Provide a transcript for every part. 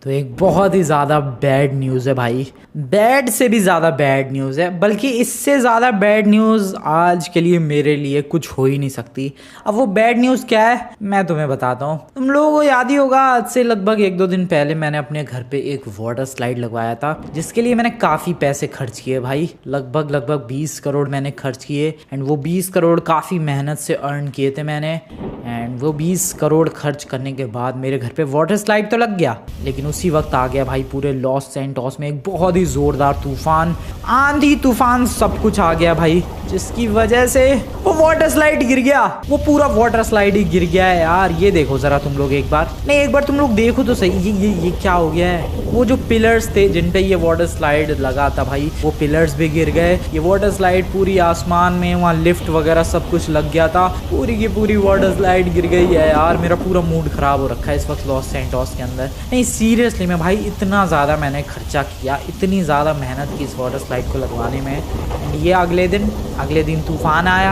तो एक बहुत ही ज़्यादा बैड न्यूज़ है भाई। बैड से भी ज़्यादा बैड न्यूज़ है, बल्कि इससे ज़्यादा बैड न्यूज़ आज के लिए मेरे लिए कुछ हो ही नहीं सकती। अब वो बैड न्यूज़ क्या है मैं तुम्हें बताता हूँ। तुम लोगों को याद ही होगा, आज से लगभग 1-2 दिन पहले मैंने अपने घर पे एक वाटर स्लाइड लगवाया था, जिसके लिए मैंने काफ़ी पैसे खर्च किए भाई। लगभग 20 करोड़ मैंने खर्च किए। एंड वो 20 करोड़ काफ़ी मेहनत से अर्न किए थे मैंने। एंड वो 20 करोड़ खर्च करने के बाद मेरे घर पे वाटर स्लाइड तो लग गया, लेकिन उसी वक्त आ गया भाई पूरे लॉस सैंटोस में एक बहुत ही जोरदार तूफान, आंधी तूफान, सब कुछ आ गया भाई, जिसकी वजह से वो वाटर स्लाइड गिर गया। वो पूरा वाटर स्लाइड ही गिर गया है यार। ये देखो जरा तुम लोग एक बार तुम लोग देखो तो सही, ये क्या हो गया है। वो जो पिलर्स थे जिन पे ये वाटर स्लाइड लगा था भाई, वो पिलर्स भी गिर गए। ये वाटर स्लाइड पूरी आसमान में, वहाँ लिफ्ट वगैरह सब कुछ लग गया था, पूरी की पूरी वाटर स्लाइड गिर गई है यार। मेरा पूरा मूड खराब हो रखा है इस वक्त लॉस सैंटोस के अंदर। नहीं सीरियसली में भाई, इतना ज़्यादा मैंने खर्चा किया, इतनी ज़्यादा मेहनत की इस वाटर स्लाइड को लगवाने में। ये अगले दिन तूफान आया,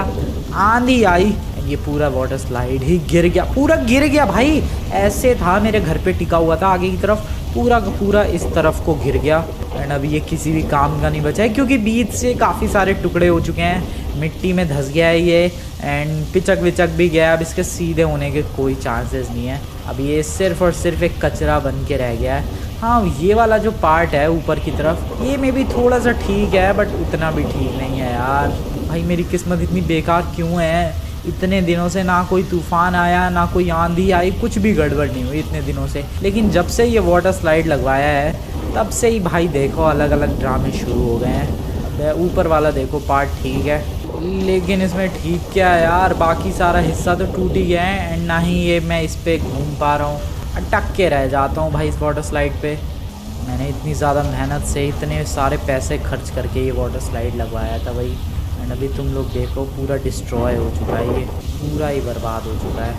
आंधी आई, ये पूरा वाटर स्लाइड ही गिर गया, पूरा गिर गया भाई। ऐसे था मेरे घर पे टिका हुआ था आगे की तरफ, पूरा का पूरा इस तरफ को गिर गया। एंड अभी ये किसी भी काम का नहीं बचा है, क्योंकि बीच से काफ़ी सारे टुकड़े हो चुके हैं, मिट्टी में धंस गया है ये। एंड पिचक विचक भी गया, अब इसके सीधे होने के कोई चांसेस नहीं है। अब ये सिर्फ और सिर्फ एक कचरा बन के रह गया है। हाँ, ये वाला जो पार्ट है ऊपर की तरफ, ये में भी थोड़ा सा ठीक है, बट उतना भी ठीक नहीं है यार। भाई मेरी किस्मत इतनी बेकार क्यों है। इतने दिनों से ना कोई तूफान आया, ना कोई आंधी आई, कुछ भी गड़बड़ नहीं हुई इतने दिनों से। लेकिन जब से ये वाटर स्लाइड लगवाया है, तब से ही भाई देखो अलग अलग ड्रामे शुरू हो गए हैं। ऊपर वाला देखो पार्ट ठीक है, लेकिन इसमें ठीक क्या है यार, बाकी सारा हिस्सा तो टूट ही गया है। एंड ना ही ये मैं इस पर घूम पा रहा हूँ, अटक के रह जाता हूँ भाई इस वाटर स्लाइड पे। मैंने इतनी ज़्यादा मेहनत से इतने सारे पैसे खर्च करके ये वाटर स्लाइड लगवाया था भाई। एंड अभी तुम लोग देखो पूरा डिस्ट्रॉय हो चुका है, ये पूरा ही बर्बाद हो चुका है,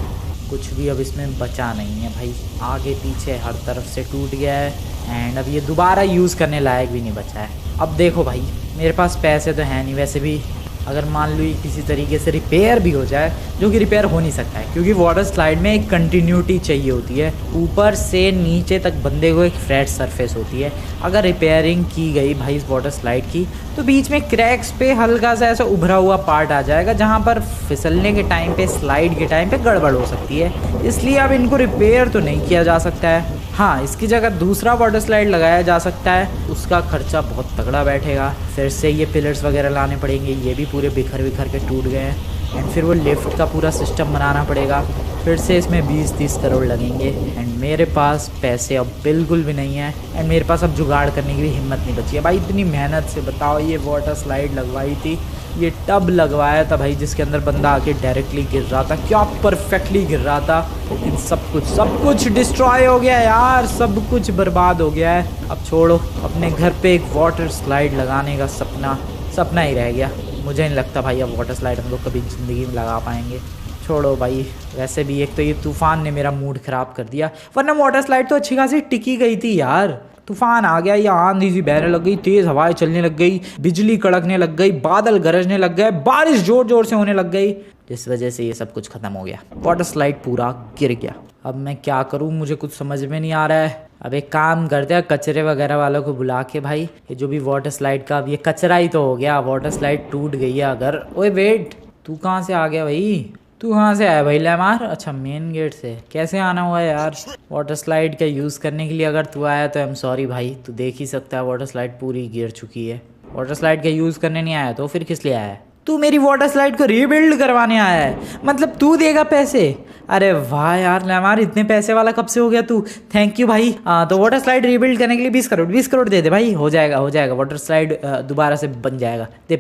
कुछ भी अब इसमें बचा नहीं है भाई। आगे पीछे हर तरफ से टूट गया है। एंड अब ये दोबारा यूज़ करने लायक भी नहीं बचा है। अब देखो भाई, मेरे पास पैसे तो हैं नहीं वैसे भी। अगर मान लो ये किसी तरीके से रिपेयर भी हो जाए, जो कि रिपेयर हो नहीं सकता है, क्योंकि वाटर स्लाइड में एक कंटिन्यूटी चाहिए होती है, ऊपर से नीचे तक बंदे को एक फ्लैट सरफेस होती है। अगर रिपेयरिंग की गई भाई इस वाटर स्लाइड की, तो बीच में क्रैक्स पे हल्का सा ऐसा उभरा हुआ पार्ट आ जाएगा, जहाँ पर फिसलने के टाइम पे, स्लाइड के टाइम पे गड़बड़ हो सकती है। इसलिए अब इनको रिपेयर तो नहीं किया जा सकता है। हाँ, इसकी जगह दूसरा वाटर स्लाइड लगाया जा सकता है, उसका खर्चा बहुत तगड़ा बैठेगा। फिर से ये पिलर्स वगैरह लाने पड़ेंगे, ये भी पूरे बिखर के टूट गए हैं। एंड फिर वो लिफ्ट का पूरा सिस्टम बनाना पड़ेगा, फिर से इसमें 20-30 करोड़ लगेंगे। एंड मेरे पास पैसे अब बिल्कुल भी नहीं है। एंड मेरे पास अब जुगाड़ करने की भी हिम्मत नहीं बची है भाई। इतनी मेहनत से बताओ ये वाटर स्लाइड लगवाई थी, ये टब लगवाया था भाई, जिसके अंदर बंदा आके डायरेक्टली गिर रहा था, क्या परफेक्टली गिर रहा था। लेकिन सब कुछ डिस्ट्रॉय हो गया यार, सब कुछ बर्बाद हो गया है। अब छोड़ो, अपने घर पे एक वाटर स्लाइड लगाने का सपना ही रह गया। मुझे नहीं लगता भाई अब वाटर स्लाइड हम लोग कभी ज़िंदगी में लगा पाएंगे। छोड़ो भाई, वैसे भी एक तो ये तूफान ने मेरा मूड ख़राब कर दिया, वरना वाटर स्लाइड तो अच्छी खासी टिकी गई थी यार। तूफान आ गया, या आंधी सी बहने लग गई, तेज़ हवाएं चलने लग गई, बिजली कड़कने लग गई, बादल गरजने लग गए, बारिश जोर जोर से होने लग गई, जिस वजह से ये सब कुछ ख़त्म हो गया। वाटर स्लाइड पूरा गिर गया। अब मैं क्या करूँ, मुझे कुछ समझ में नहीं आ रहा है। अब एक काम करते हैं, कचरे वगैरह वालों को बुला के भाई, ये जो भी वाटर स्लाइड का, अब ये कचरा ही तो हो गया, वाटर स्लाइड टूट गई है अगर। ओए वेट, तू कहाँ से आ गया भाई? तू कहाँ से आया भाई लैमार? अच्छा, मेन गेट से। कैसे आना हुआ है यार वाटर स्लाइड का यूज़ करने के लिए? अगर तू आया तो आई एम सॉरी भाई, तू देख ही सकता है वाटर स्लाइड पूरी गिर चुकी है। वाटर स्लाइड का यूज़ करने नहीं आया तो फिर किस लिए आया है? तू मेरी वाटर स्लाइड को रीबिल्ड करवाने आया है, मतलब तू देगा पैसे? अरे वाह यार लैमार, इतने पैसे वाला कब से हो गया तू? थैंक यू भाई। तो वाटर स्लाइड रीबिल्ड करने के लिए 20 करोड़ दे दे भाई, हो जाएगा वाटर स्लाइड दोबारा से बन जाएगा। दे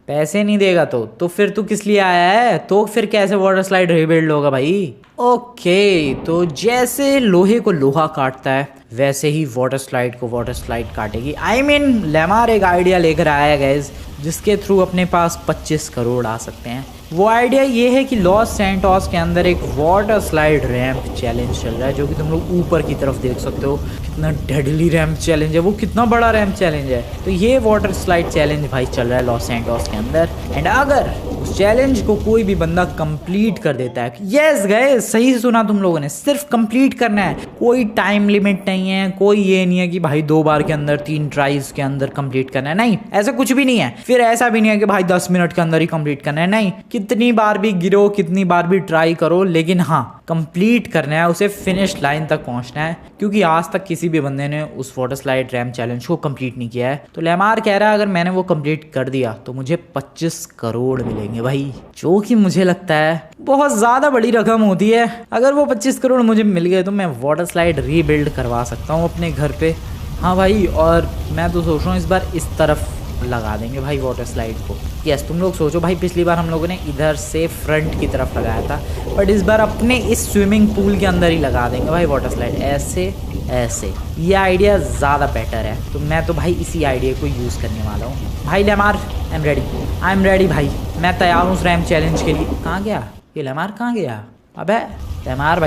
पैसे नहीं देगा तो फिर तू किस लिए आया है? तो फिर कैसे वाटर स्लाइड रीबिल्ड होगा भाई? ओके, तो जैसे लोहे को लोहा काटता है, वैसे ही वाटर स्लाइड को water slide काटेगी। I mean Lamar एक आइडिया लेकर आया है गाइस, जिसके थ्रू अपने पास 25 करोड़ आ सकते हैं। वो आइडिया ये है कि लॉस सैंटोस के अंदर एक वाटर स्लाइड रैंप चैलेंज चल रहा है, जो कि तुम लोग ऊपर की तरफ देख सकते हो। कितना डेडली रैंप चैलेंज है वो, कितना बड़ा रैंप चैलेंज है। तो ये वाटर स्लाइड चैलेंज भाई चल रहा है लॉस सैंटोस के अंदर। एंड अगर उस चैलेंज को कोई भी बंदा कंप्लीट कर देता है, यस गाइस सही सुना तुम लोगों ने, सिर्फ कंप्लीट करना है, कोई टाइम लिमिट नहीं है, कोई ये नहीं है कि भाई 2 बार के अंदर 3 ट्राइज के अंदर कंप्लीट करना है, नहीं ऐसा कुछ भी नहीं है। फिर ऐसा भी नहीं है कि भाई 10 मिनट के अंदर ही कंप्लीट करना है, नहीं, कितनी बार भी गिरो, कितनी बार भी ट्राई करो, लेकिन हाँ कंप्लीट करना है, उसे फिनिश लाइन तक पहुंचना है। क्योंकि आज तक किसी भी बंदे ने उस वाटर स्लाइड रैम्प चैलेंज को कंप्लीट नहीं किया है। तो लेमार कह रहा है अगर मैंने वो कंप्लीट कर दिया तो मुझे 25 करोड़ मिलेंगे भाई, जो कि मुझे लगता है बहुत ज्यादा बड़ी रकम होती है। अगर वो 25 करोड़ मुझे मिल गए तो मैं वाटर स्लाइड रीबिल्ड करवा सकता हूँ अपने घर पे। हाँ भाई, और मैं तो सोच रहा हूँ इस बार इस तरफ लगा देंगे भाई वाटर स्लाइड को। यस, तुम लोग सोचो भाई, पिछली बार हम लोगों ने इधर से फ्रंट की तरफ लगाया था, बट इस बार अपने इस स्विमिंग पूल के अंदर ही लगा देंगे भाई वाटर स्लाइड, ऐसे ऐसे। ये आइडिया ज़्यादा बेटर है, तो मैं तो भाई इसी आइडिया को यूज़ करने वाला हूँ भाई। लेमार आई एम रेडी भाई, मैं तैयार हूँ उस रैम्प चैलेंज के लिए। कहाँ गया ये लेमार, कहाँ गया? अबे लेमार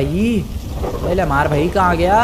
भाई कहाँ गया?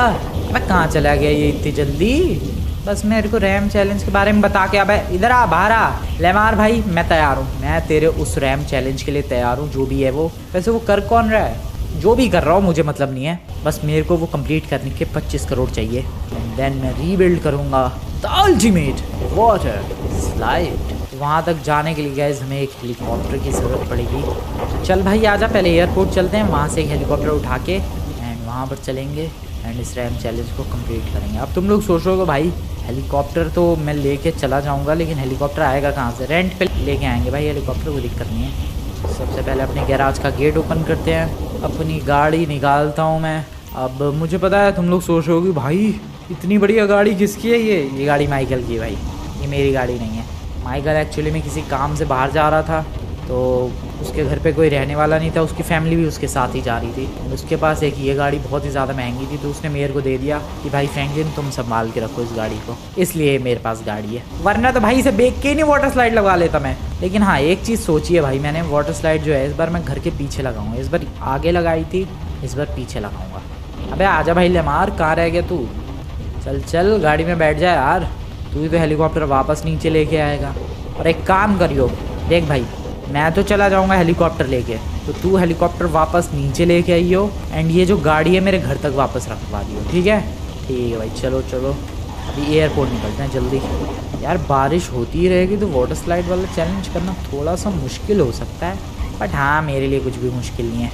अबे कहाँ चला गया ये इतनी जल्दी? बस मेरे को रैम्प चैलेंज के बारे में बता के, अबे इधर आ, बाहर आ। लेमार भाई मैं तैयार हूँ, मैं तेरे उस रैम्प चैलेंज के लिए तैयार हूँ, जो भी है वो। वैसे वो कर कौन रहा है? जो भी कर रहा हूँ मुझे मतलब नहीं है, बस मेरे को वो कंप्लीट करने के 25 करोड़ चाहिए, एंड देन मैं रीबिल्ड करूँगा द अल्टीमेट वाटर स्लाइड। वहाँ तक जाने के लिए गाइस हमें एक हेलीकॉप्टर की ज़रूरत पड़ेगी। चल भाई आजा, पहले एयरपोर्ट चलते हैं, वहाँ से एक हेलीकॉप्टर उठा के एंड वहाँ पर चलेंगे एंड इस रैम्प चैलेंज को कंप्लीट करेंगे। अब तुम लोग सोच रहे हो भाई हेलीकॉप्टर तो मैं लेके चला जाऊँगा, लेकिन हेलीकॉप्टर आएगा कहाँ से? रेंट पे लेके आएंगे भाई हेलीकॉप्टर, कोई दिक्कत नहीं है। सबसे पहले अपने गैराज का गेट ओपन करते हैं, अपनी गाड़ी निकालता हूँ मैं। अब मुझे पता है तुम लोग सोच रहे हो कि भाई इतनी बढ़िया गाड़ी किसकी है? ये गाड़ी माइकल की है भाई, ये मेरी गाड़ी नहीं है। माइकल एक्चुअली में किसी काम से बाहर जा रहा था, तो उसके घर पे कोई रहने वाला नहीं था, उसकी फैमिली भी उसके साथ ही जा रही थी। उसके पास एक ये गाड़ी बहुत ही ज़्यादा महंगी थी, तो उसने मेरे को दे दिया कि भाई फ्रैंकलिन तुम संभाल के रखो इस गाड़ी को, इसलिए मेरे पास गाड़ी है। वरना तो भाई इसे बेच के ही नहीं वाटर स्लाइड लगवा लेता मैं। लेकिन हाँ एक चीज़ सोची है भाई मैंने, वाटर स्लाइड जो है इस बार मैं घर के पीछे लगाऊंगा। इस बार आगे लगाई थी, इस बार पीछे लगाऊंगा। अबे आजा भाई लेमार, कहाँ रह गया तू? चल गाड़ी में बैठ जा यार, तू ही तो हेलीकॉप्टर वापस नीचे लेके आएगा। और एक काम करियो, देख भाई मैं तो चला जाऊंगा हेलीकॉप्टर लेके, तो तू हेलीकॉप्टर वापस नीचे लेके आइयो, एंड ये जो गाड़ी है मेरे घर तक वापस रखवा दियो, ठीक है? ठीक है भाई, चलो अभी एयरपोर्ट निकलते हैं जल्दी। यार बारिश होती ही रहेगी तो वाटर स्लाइड वाला चैलेंज करना थोड़ा सा मुश्किल हो सकता है, बट हाँ मेरे लिए कुछ भी मुश्किल नहीं है,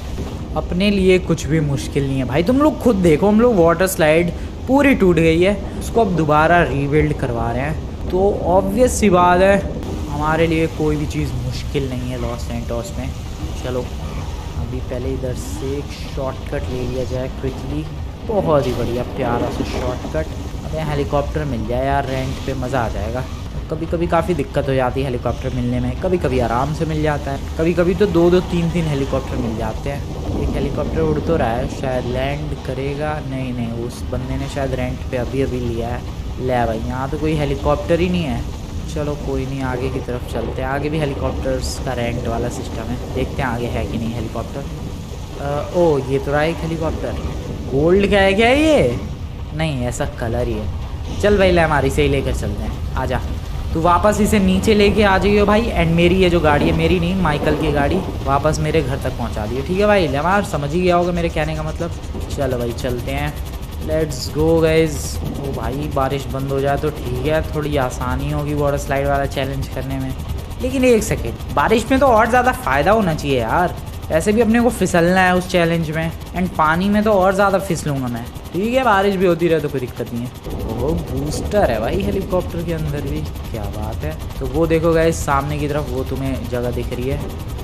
अपने लिए कुछ भी मुश्किल नहीं है भाई। तुम लोग खुद देखो, हम लोग वाटर स्लाइड पूरी टूट गई है, उसको अब दोबारा रीबिल्ड करवा रहे हैं, तो ऑब्वियस सी बात है हमारे लिए कोई भी चीज़ मुश्किल नहीं है लॉस सैंटोस में। चलो अभी पहले इधर से एक शॉर्टकट ले लिया जाए क्विकली, बहुत ही बढ़िया प्यारा सा शॉर्टकट। अब यहाँ हेलीकॉप्टर मिल जाए यार रेंट पे, मज़ा आ जाएगा। कभी कभी काफ़ी दिक्कत हो जाती है हेलीकॉप्टर मिलने में, कभी कभी आराम से मिल जाता है, कभी कभी तो 2-2 3-3 हेलीकॉप्टर मिल जाते हैं। एक हेलीकॉप्टर उड़ तो रहा है, शायद लैंड करेगा, नहीं उस बंदे ने शायद रेंट पे अभी लिया है। ले भाई यहाँ तो कोई हेलीकॉप्टर ही नहीं है। चलो कोई नहीं, आगे की तरफ चलते हैं, आगे भी हेलीकॉप्टर्स का रेंट वाला सिस्टम है, देखते हैं आगे है कि नहीं हेलीकॉप्टर। ओ ये तो रहा एक हेलीकॉप्टर, गोल्ड का है क्या ये? नहीं ऐसा कलर ही है। चल भाई ले हमारी से ही लेकर चलते हैं, आजा तू वापस इसे नीचे लेके आ जाइयो भाई, एंड मेरी ये जो गाड़ी है, मेरी नहीं माइकल की गाड़ी, वापस मेरे घर तक पहुंचा दियो, ठीक है भाई? लेमार समझ ही गया होगा मेरे कहने का मतलब। चलो भाई चलते हैं, लेट्स गो गाइज। ओ भाई बारिश बंद हो जाए तो ठीक है, थोड़ी आसानी होगी वाटर स्लाइड वाला चैलेंज करने में। लेकिन एक सेकेंड, बारिश में तो और ज़्यादा फ़ायदा होना चाहिए यार, वैसे भी अपने को फिसलना है उस चैलेंज में, एंड पानी में तो और ज़्यादा फिसलूँगा मैं। ठीक है बारिश भी होती रहे तो कोई दिक्कत नहीं है। वो बूस्टर है भाई हेलीकॉप्टर के अंदर भी, क्या बात है। तो वो देखो गाइस सामने की तरफ, वो तुम्हें जगह दिख रही है,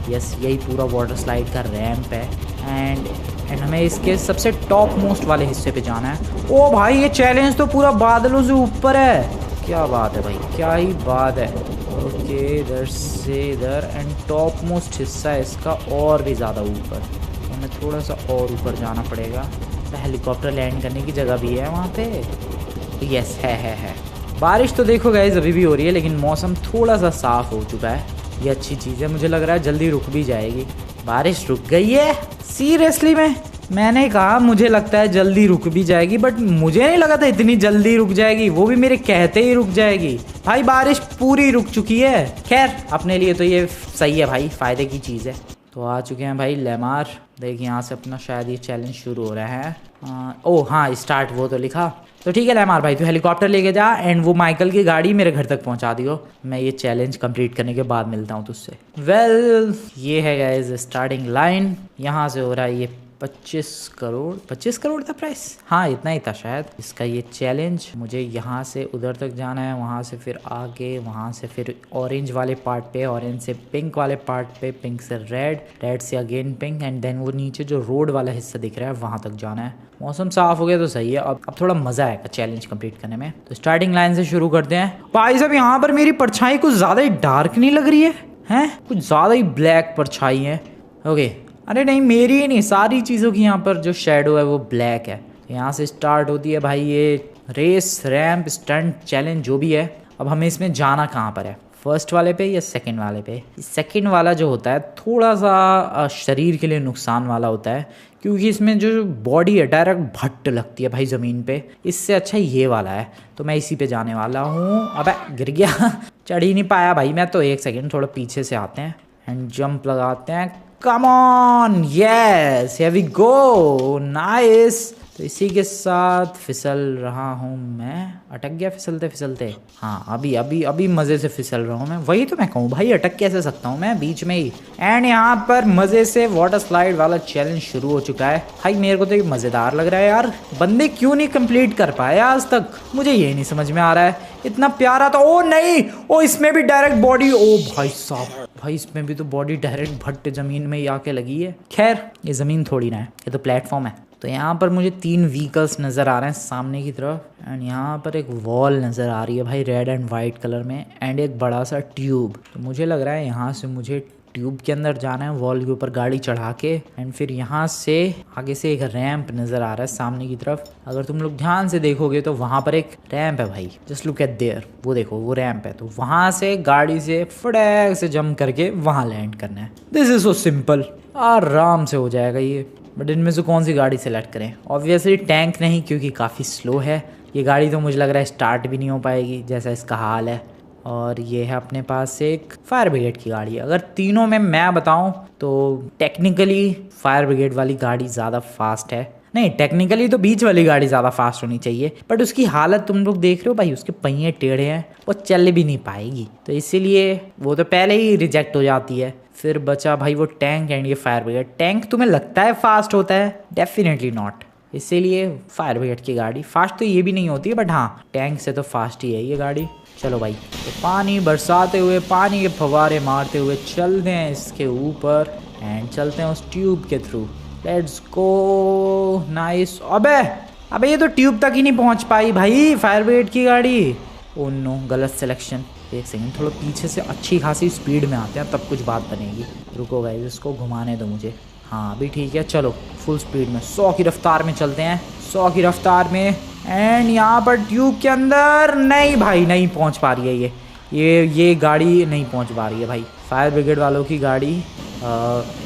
यस यही पूरा वाटर स्लाइड का रैंप है, एंड हमें इसके सबसे टॉप मोस्ट वाले हिस्से पे जाना है। ओ भाई ये चैलेंज तो पूरा बादलों से ऊपर है, क्या बात है भाई, क्या ही बात है। ओके इधर से इधर, एंड टॉप मोस्ट हिस्सा है इसका और भी ज़्यादा ऊपर, तो हमें थोड़ा सा और ऊपर जाना पड़ेगा। तो हेलीकॉप्टर लैंड करने की जगह भी है वहाँ पे, यस है। बारिश तो देखो गाइस अभी भी हो रही है, लेकिन मौसम थोड़ा सा साफ़ हो चुका है, ये अच्छी चीज़ है। मुझे लग रहा है जल्दी रुक भी जाएगी। बारिश रुक गई है सीरियसली में, मैंने कहा मुझे लगता है जल्दी रुक भी जाएगी, बट मुझे नहीं लगा था इतनी जल्दी रुक जाएगी, वो भी मेरे कहते ही रुक जाएगी। भाई बारिश पूरी रुक चुकी है। खैर अपने लिए तो ये सही है भाई, फ़ायदे की चीज़ है। तो आ चुके हैं भाई लेमार। देखिए यहाँ से अपना शायद ये चैलेंज शुरू हो रहा है। ओह हाँ स्टार्ट वो तो लिखा। तो ठीक है लेमार भाई, तू हेलीकॉप्टर लेके जा एंड वो माइकल की गाड़ी मेरे घर तक पहुंचा दियो। मैं ये चैलेंज कंप्लीट करने के बाद मिलता हूँ तुझसे। वेल ये है गाइस स्टार्टिंग लाइन। यहाँ से हो रहा है ये 25 करोड़ था प्राइस। हाँ इतना ही था शायद इसका ये चैलेंज। मुझे यहाँ से उधर तक जाना है, वहाँ से फिर आगे, वहाँ से फिर ऑरेंज वाले पार्ट पे, ऑरेंज से पिंक वाले पार्ट पे, पिंक से रेड, रेड से अगेन पिंक एंड देन वो नीचे जो रोड वाला हिस्सा दिख रहा है वहाँ तक जाना है। मौसम साफ हो गया तो सही है। अब थोड़ा मजा आएगा चैलेंज कंप्लीट करने में। तो स्टार्टिंग लाइन से शुरू करते हैं। भाई साहब यहाँ पर मेरी परछाई कुछ ज्यादा ही डार्क नहीं लग रही है? हैं कुछ ज्यादा ही ब्लैक परछाई है। ओके अरे नहीं मेरी ही नहीं, सारी चीज़ों की यहाँ पर जो शेडो है वो ब्लैक है। यहाँ से स्टार्ट होती है भाई ये रेस, रैंप, स्टंट, चैलेंज जो भी है। अब हमें इसमें जाना कहाँ पर है, फर्स्ट वाले पे या सेकंड वाले पे? सेकंड वाला जो होता है थोड़ा सा शरीर के लिए नुकसान वाला होता है, क्योंकि इसमें जो बॉडी है डायरेक्ट भट्ट लगती है भाई ज़मीन पे। इससे अच्छा ये वाला है, तो मैं इसी पे जाने वाला हूँ। अबे गिर गया चढ़ ही नहीं पाया भाई मैं तो। एक सेकेंड थोड़ा पीछे से आते हैं एंड जंप लगाते हैं। Come on yes here we go nice. तो इसी के साथ फिसल रहा हूँ मैं। अटक गया फिसलते फिसलते। हाँ अभी अभी अभी मज़े से फिसल रहा हूँ मैं। वही तो मैं कहूँ भाई, अटक कैसे सकता हूँ मैं बीच में ही। एंड यहाँ पर मज़े से वाटर स्लाइड वाला चैलेंज शुरू हो चुका है। भाई मेरे को तो ये मज़ेदार लग रहा है यार। बंदे क्यों नहीं कंप्लीट कर पाए आज तक, मुझे ये नहीं समझ में आ रहा है। इतना प्यारा था। ओ नहीं, ओ इसमें भी डायरेक्ट बॉडी। ओ भाई साहब, भाई इसमें भी तो बॉडी डायरेक्ट भट्ट ज़मीन में ही आके लगी है। खैर ये ज़मीन थोड़ी ना है, ये तो प्लेटफॉर्म है। तो यहाँ पर मुझे 3 व्हीकल्स नज़र आ रहे हैं सामने की तरफ एंड यहाँ पर एक वॉल नज़र आ रही है भाई रेड एंड वाइट कलर में एंड एक बड़ा सा ट्यूब। तो मुझे लग रहा है यहाँ से मुझे ट्यूब के अंदर जाना है, वॉल के ऊपर गाड़ी चढ़ा के एंड फिर यहाँ से आगे से एक रैंप नज़र आ रहा है सामने की तरफ। अगर तुम लोग ध्यान से देखोगे तो वहाँ पर एक रैंप है भाई, जस्ट लुक एट देयर। वो देखो वो रैंप है। तो वहाँ से गाड़ी से फटाक से जंप करके वहाँ लैंड करना है। दिस इज सो सिंपल, आराम से हो जाएगा ये। बट इनमें से कौन सी गाड़ी सेलेक्ट करें? ऑब्वियसली टैंक नहीं, क्योंकि काफ़ी स्लो है ये गाड़ी। तो मुझे लग रहा है स्टार्ट भी नहीं हो पाएगी जैसा इसका हाल है। और ये है अपने पास एक फायर ब्रिगेड की गाड़ी। अगर तीनों में मैं बताऊं तो टेक्निकली फायर ब्रिगेड वाली गाड़ी ज़्यादा फास्ट है। नहीं टेक्निकली तो बीच वाली गाड़ी ज़्यादा फास्ट होनी चाहिए, बट उसकी हालत तुम लोग देख रहे हो भाई, उसके पहिए टेढ़े हैं, वो चल भी नहीं पाएगी। तो इसीलिए वो तो पहले ही रिजेक्ट हो जाती है। फिर बचा भाई वो टैंक एंड ये फायर ब्रिगेड। टैंक तुम्हें लगता है फास्ट होता है? Definitely not. इसीलिए फायर ब्रिगेड की गाड़ी फास्ट तो ये भी नहीं होती है, बट हाँ टैंक से तो फास्ट ही है ये गाड़ी। चलो भाई, तो पानी बरसाते हुए, पानी के फव्वारे मारते हुए चलते हैं इसके ऊपर एंड चलते हैं उस ट्यूब के थ्रू। Let's go nice. अबे ये तो ट्यूब तक ही नहीं पहुंच पाई भाई फायर ब्रिगेड की गाड़ी। ओह नो, गलत सिलेक्शन। एक सेकंड, थोड़ा पीछे से अच्छी खासी स्पीड में आते हैं तब कुछ बात बनेगी। रुको गाइस, इसको घुमाने दो मुझे। हाँ अभी ठीक है। चलो फुल स्पीड में 100 की रफ्तार में चलते हैं, 100 की रफ्तार में। एंड यहाँ पर ट्यूब के अंदर नहीं भाई, नहीं पहुँच पा रही है ये गाड़ी नहीं पहुँच पा रही है भाई। फायर ब्रिगेड वालों की गाड़ी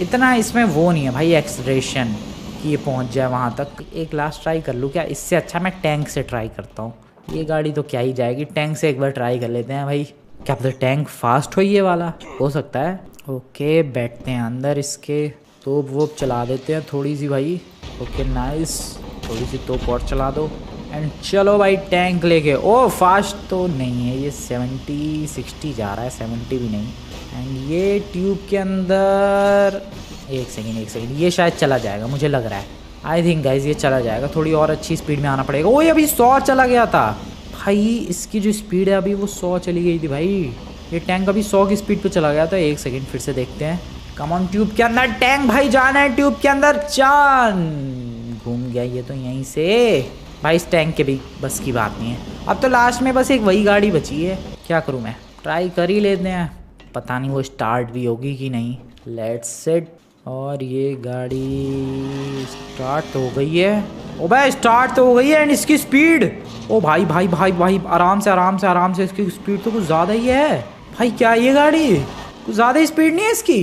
इतना इसमें वो नहीं है भाई एक्सलेरेशन कि ये पहुँच जाए वहाँ तक। एक लास्ट ट्राई कर लूँ क्या? इससे अच्छा मैं टैंक से ट्राई करता हूँ। ये गाड़ी तो क्या ही जाएगी, टैंक से एक बार ट्राई कर लेते हैं भाई। क्या पता टैंक फास्ट हो ये वाला, हो सकता है। ओके बैठते हैं अंदर इसके, तोप वोप चला देते हैं थोड़ी सी भाई। ओके नाइस, थोड़ी सी तोप और चला दो एंड चलो भाई टैंक लेके। ओ फास्ट तो नहीं है ये, 70-60 जा रहा है, 70 भी नहीं। एंड ये ट्यूब के अंदर एक सेकेंड ये शायद चला जाएगा, मुझे लग रहा है। आई थिंक गाइज ये चला जाएगा, थोड़ी और अच्छी स्पीड में आना पड़ेगा। ओए अभी 100 चला गया था भाई, इसकी जो स्पीड है अभी वो 100 चली गई थी भाई। ये टैंक अभी 100 की स्पीड पे चला गया था। एक सेकेंड फिर से देखते हैं। कम ऑन ट्यूब के अंदर टैंक भाई, जाना है ट्यूब के अंदर। चान घूम गया ये तो यहीं से भाई। इस टैंक के भी बस की बात नहीं है। अब तो लास्ट में बस एक वही गाड़ी बची है, क्या करूँ मैं? ट्राई कर ही लेते हैं, पता नहीं वो स्टार्ट भी होगी कि नहीं। Let's set. और ये गाड़ी स्टार्ट तो हो गई है। ओ भाई स्टार्ट तो हो गई है एंड इसकी स्पीड, ओ भाई भाई भाई भाई आराम से इसकी स्पीड तो कुछ ज़्यादा ही है भाई। क्या ये गाड़ी कुछ ज़्यादा ही स्पीड नहीं है इसकी?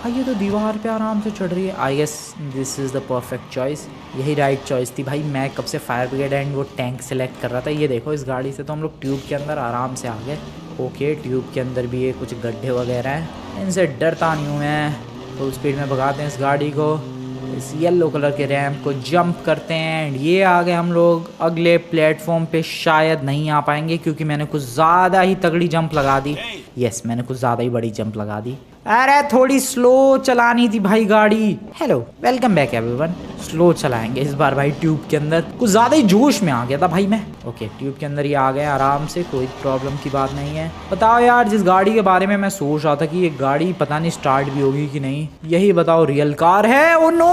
हाँ ये तो दीवार पे आराम से चढ़ रही है। I guess this is the perfect choice, यही राइट चॉइस थी भाई। मैं कब से फायर ब्रिगेड एंड वो टैंक सेलेक्ट कर रहा था। ये देखो इस गाड़ी से तो हम लोग ट्यूब के अंदर आराम से आ गए। ओके ट्यूब के अंदर भी ये कुछ गड्ढे वगैरह हैं, इनसे डरता नहीं हूँ मैं। फुल स्पीड में भगाते हैं इस गाड़ी को, इस येलो कलर के रैम्प को जंप करते हैं एंड ये आ गए हम लोग अगले प्लेटफॉर्म पे। शायद नहीं आ पाएंगे क्योंकि मैंने कुछ ज़्यादा ही तगड़ी जंप लगा दी। यस मैंने कुछ ज़्यादा ही बड़ी जंप लगा दी। अरे थोड़ी स्लो चलानी थी भाई गाड़ी। Hello welcome back everyone. Slow चलाएंगे इस बार भाई। ट्यूब के अंदर कुछ ज़्यादा ही जोश में आ गया था भाई मैं। ओके ट्यूब के अंदर ही आ गए आराम से, कोई प्रॉब्लम की बात नहीं है। बताओ यार जिस गाड़ी के बारे में मैं सोच रहा था कि ये गाड़ी पता नहीं स्टार्ट भी होगी कि नहीं, यही बताओ रियल कार है। ओ नो,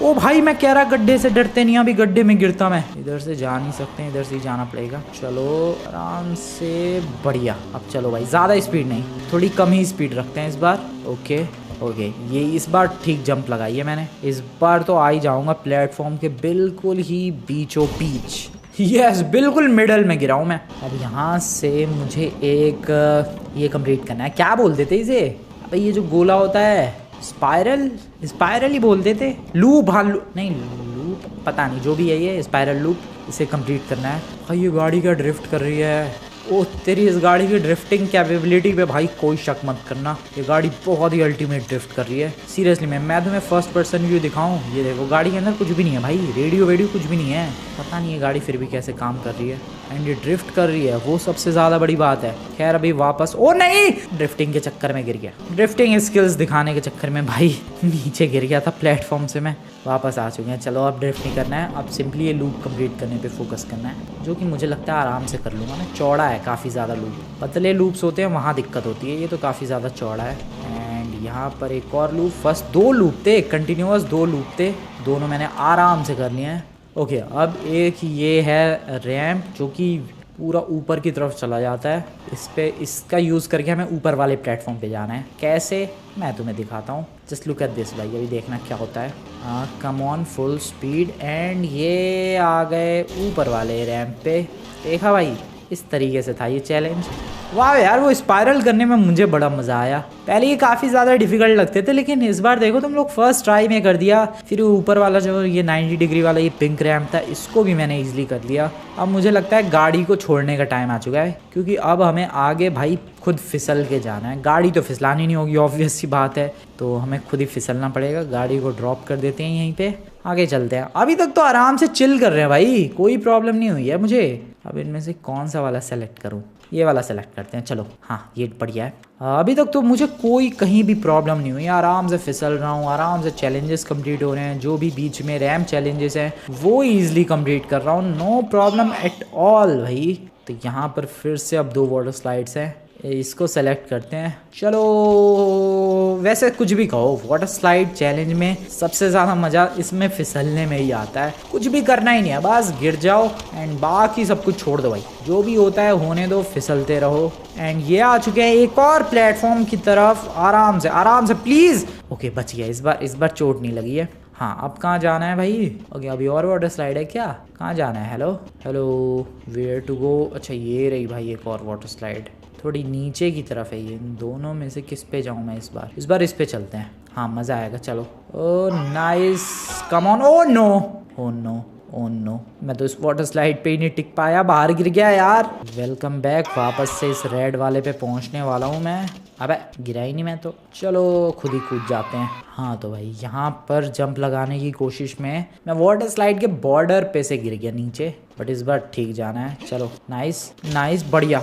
ओ भाई मैं कह रहा गड्ढे से डरते नहीं, अभी गड्ढे में गिरता मैं। इधर से जा नहीं सकते, इधर से ही जाना पड़ेगा। चलो आराम से, बढ़िया। अब चलो भाई ज़्यादा स्पीड नहीं, थोड़ी कम ही स्पीड रखते हैं इस बार। ओके ओके ये इस बार ठीक जंप लगाई है मैंने। इस बार तो आ ही जाऊंगा प्लेटफॉर्म के बिल्कुल ही बीचों बीच। यस बिल्कुल मिडल में गिरा हूँ मैं। अब यहाँ से मुझे एक ये कंप्लीट करना है। क्या बोल देते इसे भाई, ये जो गोला होता है स्पाइरल, स्पाइरल ही बोल देते। लूप, हाँ नहीं लूप पता नहीं, जो भी है ये स्पाइरल लूप, इसे कंप्लीट करना है। भाई ये गाड़ी क्या ड्रिफ्ट कर रही है। ओ तेरी इस गाड़ी की ड्रिफ्टिंग कैपेबिलिटी पे भाई कोई शक मत करना, ये गाड़ी बहुत ही अल्टीमेट ड्रिफ्ट कर रही है। सीरियसली मैं तुम्हें फर्स्ट पर्सन व्यू दिखाऊं, ये देखो गाड़ी के अंदर कुछ भी नहीं है भाई, रेडियो वेडियो कुछ भी नहीं है। पता नहीं ये गाड़ी फिर भी कैसे काम कर रही है एंड ये ड्रिफ्ट कर रही है, वो सबसे ज़्यादा बड़ी बात है। खैर अभी वापस, ओ नहीं ड्रिफ्टिंग के चक्कर में गिर गया, ड्रिफ्टिंग स्किल्स दिखाने के चक्कर में भाई नीचे गिर गया था प्लेटफॉर्म से मैं। वापस आ चुके हैं। चलो अब ड्रिफ्ट नहीं करना है, अब सिंपली ये लूप कंप्लीट करने पे फोकस करना है, जो कि मुझे लगता है आराम से कर लूँगा मैं। चौड़ा है काफ़ी ज़्यादा लूप, पतले लूप्स होते हैं वहाँ दिक्कत होती है, ये तो काफ़ी ज़्यादा चौड़ा है। एंड यहाँ पर एक और लूप, फर्स्ट 2 लूप थे कंटिन्यूअस, 2 लूप थे, दोनों मैंने आराम से कर लिए हैं। ओके अब एक ये है रैम्प जो कि पूरा ऊपर की तरफ चला जाता है। इस पे इसका यूज़ करके हमें ऊपर वाले प्लेटफॉर्म पे जाना है। कैसे मैं तुम्हें दिखाता हूँ, जस्ट लुक एट दिस भाई, अभी देखना क्या होता है। Come on full speed and ये आ गए ऊपर वाले रैम्प पे। देखा भाई इस तरीके से था ये चैलेंज। वाह यार वो स्पाइरल करने में मुझे बड़ा मज़ा आया। पहले ये काफ़ी ज़्यादा डिफिकल्ट लगते थे, लेकिन इस बार देखो तुम लोग फर्स्ट ट्राई में कर दिया। फिर ऊपर वाला जो ये 90 डिग्री वाला ये पिंक रैम्प था, इसको भी मैंने इजीली कर लिया। अब मुझे लगता है गाड़ी को छोड़ने का टाइम आ चुका है, क्योंकि अब हमें आगे भाई खुद फिसल के जाना है। गाड़ी तो फिसलानी नहीं होगी, ऑब्वियस सी बात है, तो हमें खुद ही फिसलना पड़ेगा। गाड़ी को ड्रॉप कर देते हैं यहीं पे, आगे चलते हैं। अभी तक तो आराम से चिल कर रहे हैं भाई, कोई प्रॉब्लम नहीं हुई है मुझे। अब इनमें से कौन सा वाला सेलेक्ट करूँ, ये वाला सेलेक्ट करते हैं। चलो हाँ ये बढ़िया है। अभी तक तो मुझे कोई कहीं भी प्रॉब्लम नहीं हुई, आराम से फिसल रहा हूँ, आराम से चैलेंजेस कंप्लीट हो रहे हैं। जो भी बीच में रैम्प चैलेंजेस हैं वो ईजिली कंप्लीट कर रहा हूँ, नो प्रॉब्लम एट ऑल भाई। तो यहाँ पर फिर से अब 2 वाटर स्लाइड्स हैं, इसको सेलेक्ट करते हैं। चलो वैसे कुछ भी कहो, वाटर स्लाइड चैलेंज में सबसे ज़्यादा मज़ा इसमें फिसलने में ही आता है। कुछ भी करना ही नहीं है, बस गिर जाओ एंड बाकी सब कुछ छोड़ दो भाई, जो भी होता है होने दो, फिसलते रहो। एंड ये आ चुके हैं एक और प्लेटफॉर्म की तरफ, आराम से प्लीज़। ओके बच गया, इस बार चोट नहीं लगी है। हाँ अब कहाँ जाना है भाई? ओके अभी और वाटर स्लाइड है क्या? कहाँ जाना है? Hello where to go? अच्छा ये रही भाई एक और वाटर स्लाइड, थोड़ी नीचे की तरफ है ये। इन दोनों में से किस पे जाऊँ मैं? इस बार इस पे चलते हैं, हाँ मज़ा आएगा। चलो oh nice, come on. Oh no oh no oh no, मैं तो इस वाटर स्लाइड पे ही नहीं टिक पाया, बाहर गिर गया यार। वेलकम बैक, वापस से इस रेड वाले पे पहुंचने वाला हूँ मैं। अबे गिरा ही नहीं मैं तो। चलो खुद ही कूद जाते हैं। हाँ तो भाई यहाँ पर जंप लगाने की कोशिश में मैं वाटर स्लाइड के बॉर्डर पे से गिर गया नीचे, बट इस बार ठीक जाना है। चलो नाइस बढ़िया,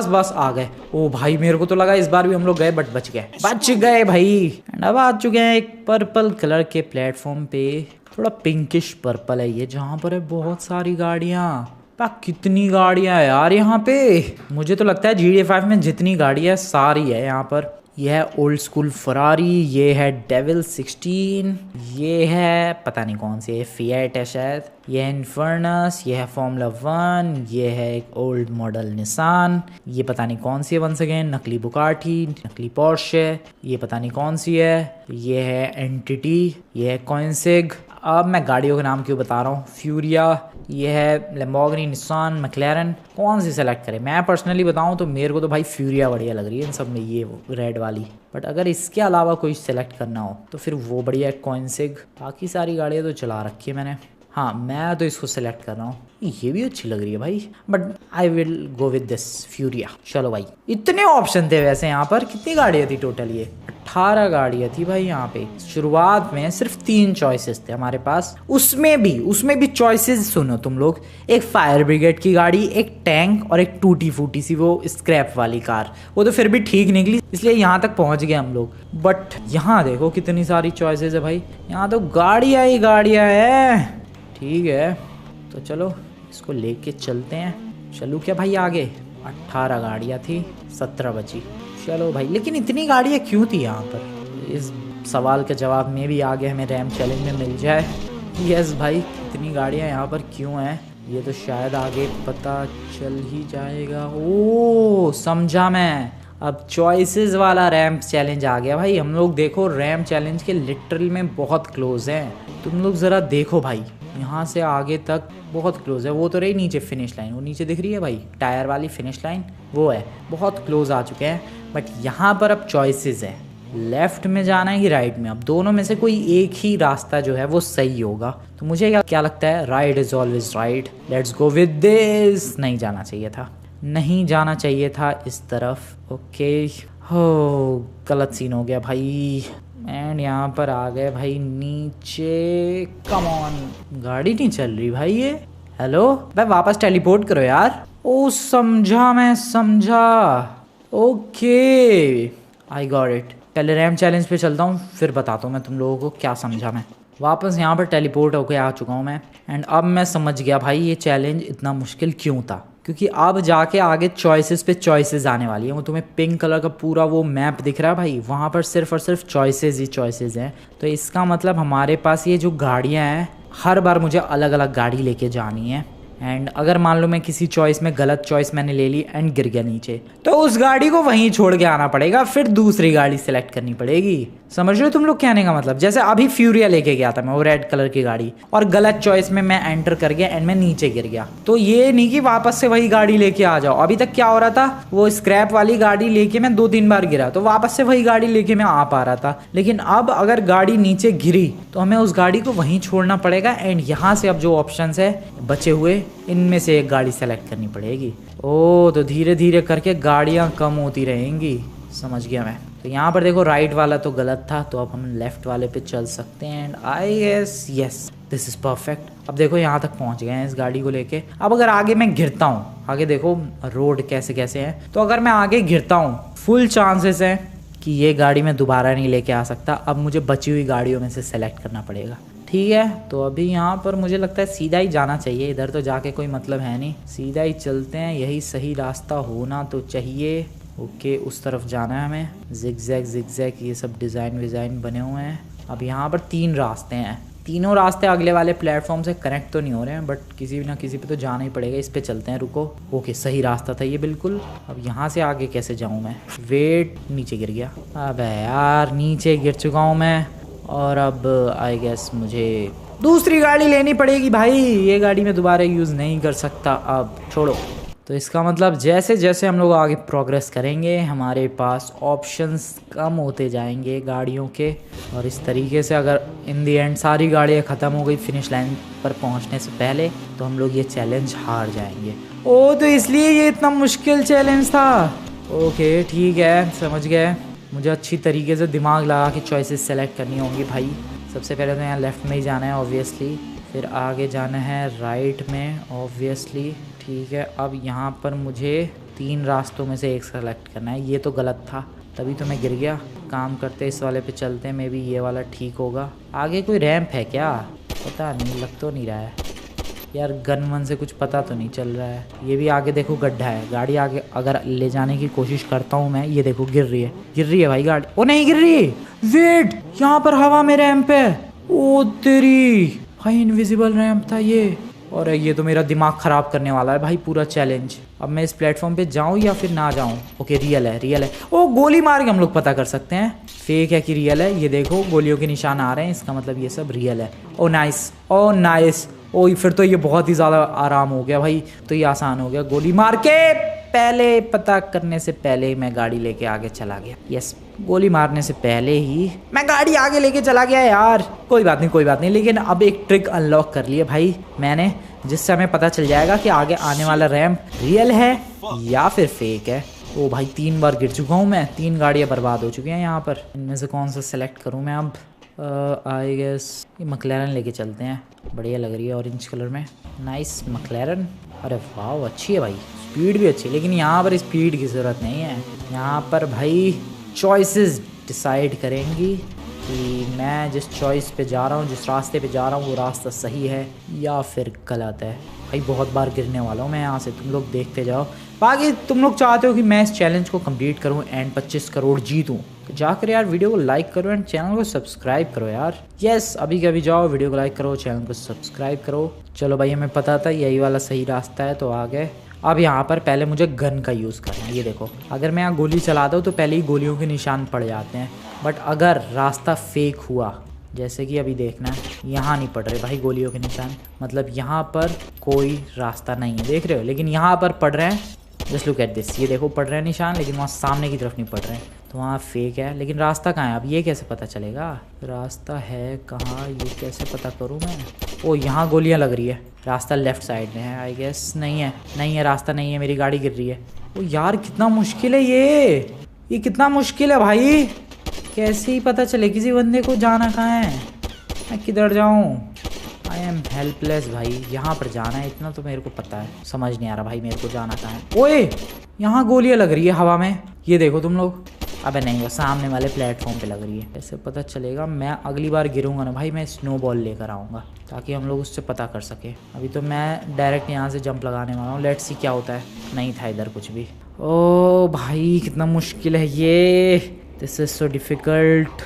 बस आ गए। ओ भाई मेरे को तो लगा इस बार भी हम लोग गए, बट बच गए भाई। एंड अब आ चुके हैं एक पर्पल कलर के प्लेटफॉर्म पे, थोड़ा पिंकिश पर्पल है ये, जहाँ पर है बहुत सारी गाड़ियाँ। कितनी गाड़ियाँ है यार यहाँ पे, मुझे तो लगता है GTA 5 में जितनी गाड़ी है सारी है यहाँ पर। यह है ओल्ड स्कूल फरारी, ये है डेविल 16, ये है पता नहीं कौन सी है, फिएट है शायद, ये है इन्फर्नस, ये है फॉर्मूला 1, ये है एक ओल्ड मॉडल निसान, ये पता नहीं कौन सी है, वंस अगेन नकली बुगाटी, नकली पोर्शे, ये पता नहीं कौन सी है, ये है एंटिटी, ये है कॉइनसिग। अब मैं गाड़ियों के नाम क्यों बता रहा हूँ। फ्यूरिया, ये है लैम्बोर्गिनी, निसान, मैक्लेरन, कौन सी सेलेक्ट करें। मैं पर्सनली बताऊँ तो मेरे को तो भाई फ्यूरिया बढ़िया लग रही है इन सब में, ये रेड वाली। बट अगर इसके अलावा कोई सेलेक्ट करना हो तो फिर वो बढ़िया है कोइंसिग। बाकी सारी गाड़ियाँ तो चला रखी है मैंने। हाँ, मैं तो इसको सेलेक्ट कर रहा हूँ, ये भी अच्छी लग रही है भाई, but I will go with this Furia. चलो भाई, इतने ऑप्शन थे वैसे यहाँ पर। कितनी गाड़ियाँ थी टोटल? ये 18 गाड़ियाँ थी भाई यहाँ पे। शुरुआत में सिर्फ 3 चॉइसेस थे हमारे पास, उसमें भी चॉइसेस सुनो तुम लोग। एक फायर ब्रिगेड की गाड़ी, एक टैंक और एक टूटी फूटी सी वो स्क्रैप वाली कार। वो तो फिर भी ठीक निकली, इसलिए यहाँ तक पहुँच गए हम लोग। बट यहाँ देखो कितनी सारी चॉइसेस है भाई, यहाँ तो गाड़ियाँ ही गाड़ियाँ है। ठीक है, तो चलो इसको लेके चलते हैं। चलूँ क्या भाई आगे? 18 गाड़ियाँ थी, 17 बची। चलो भाई, लेकिन इतनी गाड़ियाँ क्यों थी यहाँ पर? इस सवाल के जवाब में भी आगे हमें रैम चैलेंज में मिल जाए। यस भाई, इतनी गाड़ियाँ यहाँ पर क्यों हैं ये तो शायद आगे पता चल ही जाएगा। ओ समझा मैं, अब चॉइसेस वाला रैम चैलेंज आ गया भाई। हम लोग देखो रैम चैलेंज के लिटरल में बहुत क्लोज हैं। तुम लोग ज़रा देखो भाई, यहाँ से आगे तक बहुत क्लोज है। वो तो रही नीचे फिनिश लाइन, वो नीचे दिख रही है भाई, टायर वाली फिनिश लाइन, वो है। बहुत क्लोज आ चुके हैं। बट यहाँ पर अब चॉइसेस है, लेफ्ट में जाना है कि राइट में। अब दोनों में से कोई एक ही रास्ता जो है वो सही होगा। तो मुझे क्या लगता है, right is always right, let's go with this. नहीं जाना चाहिए था, नहीं जाना चाहिए था इस तरफ। ओके, हो गलत सीन हो गया भाई। एंड यहाँ पर आ गए भाई नीचे। कम ऑन, गाड़ी नहीं चल रही भाई ये। हेलो भाई, वापस टेलीपोर्ट करो यार। ओ समझा, मैं समझा। Okay, I got it. पहले रैम चैलेंज पे चलता हूँ, फिर बताता हूँ मैं तुम लोगों को क्या समझा। मैं वापस यहाँ पर टेलीपोर्ट होके आ चुका हूँ मैं। एंड अब मैं समझ गया भाई ये चैलेंज इतना मुश्किल क्यों था, क्योंकि अब जाके आगे चॉइसेस पे चॉइसेस आने वाली है। वो तुम्हें पिंक कलर का पूरा वो मैप दिख रहा है भाई, वहाँ पर सिर्फ और सिर्फ चॉइसेस ही चॉइसेस हैं। तो इसका मतलब हमारे पास ये जो गाड़ियाँ हैं, हर बार मुझे अलग अलग गाड़ी लेके जानी है। एंड अगर मान लो मैं किसी चॉइस में गलत चॉइस मैंने ले ली एंड गिर गया नीचे, तो उस गाड़ी को वहीं छोड़ के आना पड़ेगा, फिर दूसरी गाड़ी सेलेक्ट करनी पड़ेगी। समझ रहे हो तुम लोग कहने का मतलब? जैसे अभी फ्यूरिया लेके गया था मैं, वो रेड कलर की गाड़ी, और गलत चॉइस में मैं एंटर कर गया एंड मैं नीचे गिर गया। तो ये नहीं कि वापस से वही गाड़ी लेके आ जाओ। अभी तक क्या हो रहा था, वो स्क्रैप वाली गाड़ी लेके मैं 2-3 बार गिरा, तो वापस से वही गाड़ी लेके मैं आ पा रहा था। लेकिन अब अगर गाड़ी नीचे गिरी तो हमें उस गाड़ी को वहीं छोड़ना पड़ेगा। एंड यहाँ से अब जो ऑप्शंस है बचे हुए, इनमें से एक गाड़ी सेलेक्ट करनी पड़ेगी। ओ, तो धीरे धीरे करके गाड़ियाँ कम होती रहेंगी। समझ गया मैं। तो यहाँ पर देखो राइट वाला तो गलत था, तो अब हम लेफ्ट वाले पे चल सकते हैं। And I guess yes, this is perfect. अब देखो यहाँ तक पहुँच गए हैं इस गाड़ी को लेके। अब अगर आगे मैं गिरता हूँ, आगे देखो रोड कैसे कैसे है, तो अगर मैं आगे गिरता हूँ, फुल चांसेस है कि ये गाड़ी मैं दोबारा नहीं लेके आ सकता। अब मुझे बची हुई गाड़ियों में से सेलेक्ट करना पड़ेगा। ठीक है, तो अभी यहाँ पर मुझे लगता है सीधा ही जाना चाहिए। इधर तो जाके कोई मतलब है नहीं, सीधा ही चलते हैं, यही सही रास्ता होना तो चाहिए। ओके, उस तरफ जाना है हमें। जिगजैग जिगजैग ये सब डिज़ाइन विज़ाइन बने हुए हैं। अब यहाँ पर 3 रास्ते हैं, तीनों रास्ते अगले वाले प्लेटफॉर्म से कनेक्ट तो नहीं हो रहे हैं, बट किसी भी ना किसी पे तो जाना ही पड़ेगा। इस पे चलते हैं, रुको। ओके, सही रास्ता था ये बिल्कुल। अब यहाँ से आगे कैसे जाऊँ मैं? वेट, नीचे गिर गया। अबे यार, नीचे गिर चुका हूँ मैं। और अब आई गेस मुझे दूसरी गाड़ी लेनी पड़ेगी भाई। ये गाड़ी मैं दोबारा यूज़ नहीं कर सकता, अब छोड़ो। तो इसका मतलब जैसे जैसे हम लोग आगे प्रोग्रेस करेंगे, हमारे पास ऑप्शंस कम होते जाएंगे गाड़ियों के। और इस तरीके से अगर इन दी एंड सारी गाड़ियाँ ख़त्म हो गई फिनिश लाइन पर पहुंचने से पहले, तो हम लोग ये चैलेंज हार जाएंगे। ओ, तो इसलिए ये इतना मुश्किल चैलेंज था। ओके ठीक है, समझ गए। मुझे अच्छी तरीके से दिमाग लगा के चॉइसेस सेलेक्ट करनी होंगी भाई। सबसे पहले तो यहाँ लेफ़्ट में ही जाना है ऑब्वियसली, फिर आगे जाना है राइट में ऑब्वियसली। ठीक है, अब यहाँ पर मुझे 3 रास्तों में से एक सेलेक्ट करना है। ये तो गलत था, तभी तो मैं गिर गया। काम करते इस वाले पे चलते हैं, मे बी ये वाला ठीक होगा। आगे कोई रैंप है क्या? पता नहीं, लग तो नहीं रहा है यार। गन वन से कुछ पता तो नहीं चल रहा है। ये भी आगे देखो गड्ढा है, गाड़ी आगे अगर ले जाने की कोशिश करता हूँ मैं, ये देखो गिर रही है भाई गाड़ी। ओ नहीं गिर रही, वेट, यहाँ पर हवा में रैंप है। ओ तेरी भाई, इनविजिबल रैंप था ये। और ये तो मेरा दिमाग ख़राब करने वाला है भाई पूरा चैलेंज। अब मैं इस प्लेटफॉर्म पे जाऊँ या फिर ना जाऊँ? ओके रियल है, रियल है। ओ गोली मार के हम लोग पता कर सकते हैं फेक है कि रियल है। ये देखो गोलियों के निशान आ रहे हैं, इसका मतलब ये सब रियल है। ओ नाइस, ओ नाइस। ओ फिर तो ये बहुत ही ज़्यादा आराम हो गया भाई, तो ये आसान हो गया। गोली मार के पहले पता करने से पहले ही मैं गाड़ी लेके आगे चला गया। यस, गोली मारने से पहले ही मैं गाड़ी आगे लेके चला गया यार। कोई बात नहीं, कोई बात नहीं। लेकिन अब एक ट्रिक अनलॉक कर लिया भाई मैंने, जिससे हमें पता चल जाएगा कि आगे आने वाला रैंप रियल है या फिर फेक है। ओ भाई 3 बार गिर चुका हूँ मैं, 3 गाड़ियाँ बर्बाद हो चुकी हैं यहाँ पर। इनमें से कौन सा सेलेक्ट करूँ मैं अब? आई गेस ये मकलैरन लेके चलते हैं, बढ़िया लग रही है ऑरेंज कलर में। Nice McLaren. अरे वाह अच्छी है भाई, स्पीड भी अच्छी है। लेकिन यहाँ पर स्पीड की ज़रूरत नहीं है, यहाँ पर भाई चॉइसेस डिसाइड करेंगी कि मैं जिस चॉइस पे जा रहा हूँ, जिस रास्ते पे जा रहा हूँ वो रास्ता सही है या फिर गलत है। भाई बहुत बार गिरने वाला हूँ मैं यहाँ से, तुम लोग देखते जाओ। बाकी तुम लोग चाहते हो कि मैं इस चैलेंज को कंप्लीट करूँ एंड 25 करोड़ जीतूँ, तो जाकर यार वीडियो को लाइक करो एंड चैनल को सब्सक्राइब करो यार। यस अभी के अभी जाओ, वीडियो को लाइक करो, चैनल को सब्सक्राइब करो। चलो भाई हमें पता था यही वाला सही रास्ता है तो आ गए। अब यहाँ पर पहले मुझे गन का यूज़ करना है। ये देखो अगर मैं यहाँ गोली चलाता हूँ तो पहले ही गोलियों के निशान पड़ जाते हैं। बट अगर रास्ता फेक हुआ, जैसे कि अभी देखना है, यहाँ नहीं पड़ रहे भाई गोलियों के निशान, मतलब यहाँ पर कोई रास्ता नहीं है, देख रहे हो। लेकिन यहाँ पर पड़ रहे हैं, जस्ट लुक एट दिस, ये देखो पड़ रहे हैं निशान, लेकिन वहाँ सामने की तरफ नहीं पड़ रहे हैं, तो वहाँ फेक है। लेकिन रास्ता कहाँ है अब ये कैसे पता चलेगा? रास्ता है कहाँ ये कैसे पता करूँ मैं? ओ यहाँ गोलियाँ लग रही है, रास्ता लेफ्ट साइड में है आई गेस। नहीं है, नहीं है, रास्ता नहीं है, मेरी गाड़ी गिर रही है। ओ यार कितना मुश्किल है ये कितना मुश्किल है भाई। कैसे ही पता चले किसी बंदे को जाना कहाँ है? मैं किधर जाऊँ? आई एम हेल्पलेस भाई। यहाँ पर जाना है इतना तो मेरे को पता है, समझ नहीं आ रहा भाई मेरे को जाना कहाँ है। ओए यहाँ गोलियाँ लग रही है हवा में, ये देखो तुम लोग। अबे नहीं, वो सामने वाले प्लेटफॉर्म पे लग रही है। कैसे पता चलेगा? मैं अगली बार गिरूंगा ना भाई, मैं स्नोबॉल लेकर आऊँगा ताकि हम लोग उससे पता कर सके। अभी तो मैं डायरेक्ट यहाँ से जंप लगाने वाला हूँ, लेट्स सी क्या होता है। नहीं था इधर कुछ भी। ओ भाई कितना मुश्किल है ये, दिस इज़ सो डिफ़िकल्ट।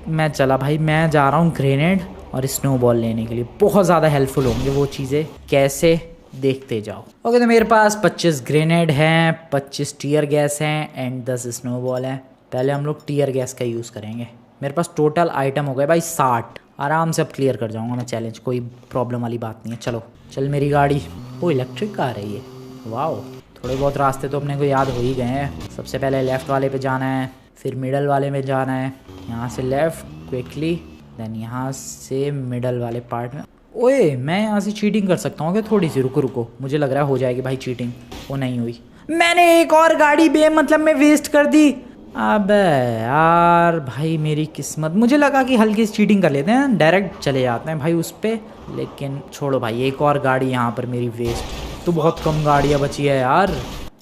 मैं चला भाई, मैं जा रहा हूँ ग्रेनेड और स्नोबॉल लेने के लिए। बहुत ज़्यादा हेल्पफुल होंगे वो चीज़ें, कैसे देखते जाओ। ओके तो मेरे पास 25 ग्रेनेड हैं, 25 टीयर गैस हैं एंड 10 स्नोबॉल हैं। पहले हम लोग टीयर गैस का यूज़ करेंगे। मेरे पास टोटल आइटम हो गए भाई 60। आराम से अब क्लियर कर जाऊँगा मैं चैलेंज, कोई प्रॉब्लम वाली बात नहीं है। चलो चल मेरी गाड़ी। वो इलेक्ट्रिक कार है ये, वाओ। थोड़े बहुत रास्ते तो अपने को याद हो ही गए हैं। सबसे पहले लेफ़्ट वाले पे जाना है, फिर मिडल वाले में जाना है, यहाँ से लेफ़्ट क्विकली, देन यहाँ से मिडल वाले पार्ट में। ओए मैं यहाँ से चीटिंग कर सकता हूँ क्या थोड़ी सी? रुको रुको, मुझे लग रहा है हो जाएगी भाई चीटिंग। वो नहीं हुई, मैंने एक और गाड़ी मतलब में वेस्ट कर दी। अबे यार भाई मेरी किस्मत, मुझे लगा कि हल्की सी चीटिंग कर लेते हैं, डायरेक्ट चले जाते हैं भाई उस पर। लेकिन छोड़ो भाई, एक और गाड़ी यहाँ पर मेरी वेस्ट। तो बहुत कम गाड़ियाँ बची है यार।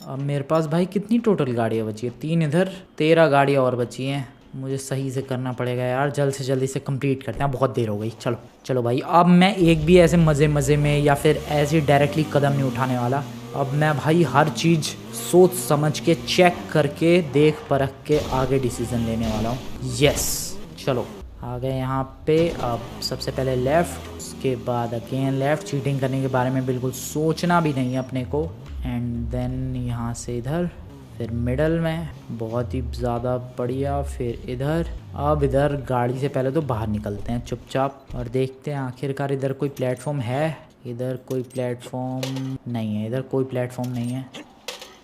अब मेरे पास भाई कितनी टोटल गाड़ियाँ बची है? 3 इधर, 13 गाड़ियाँ और बची हैं। मुझे सही से करना पड़ेगा यार, जल्द से जल्दी से कंप्लीट करते हैं, बहुत देर हो गई। चलो चलो भाई, अब मैं एक भी ऐसे मज़े में या फिर ऐसे डायरेक्टली कदम नहीं उठाने वाला। अब मैं भाई हर चीज़ सोच समझ के, चेक करके, देख परख के आगे डिसीज़न लेने वाला हूँ। यस चलो आ गए यहाँ पे। अब सबसे पहले लेफ़्ट, उसके बाद अगेन लेफ़्ट। चीटिंग करने के बारे में बिल्कुल सोचना भी नहीं है अपने को। एंड देन यहाँ से इधर, फिर मिडल में, बहुत ही ज़्यादा बढ़िया, फिर इधर। अब इधर गाड़ी से पहले तो बाहर निकलते हैं चुपचाप और देखते हैं आखिरकार इधर कोई प्लेटफॉर्म है। इधर कोई प्लेटफॉर्म नहीं है, इधर कोई प्लेटफॉर्म नहीं है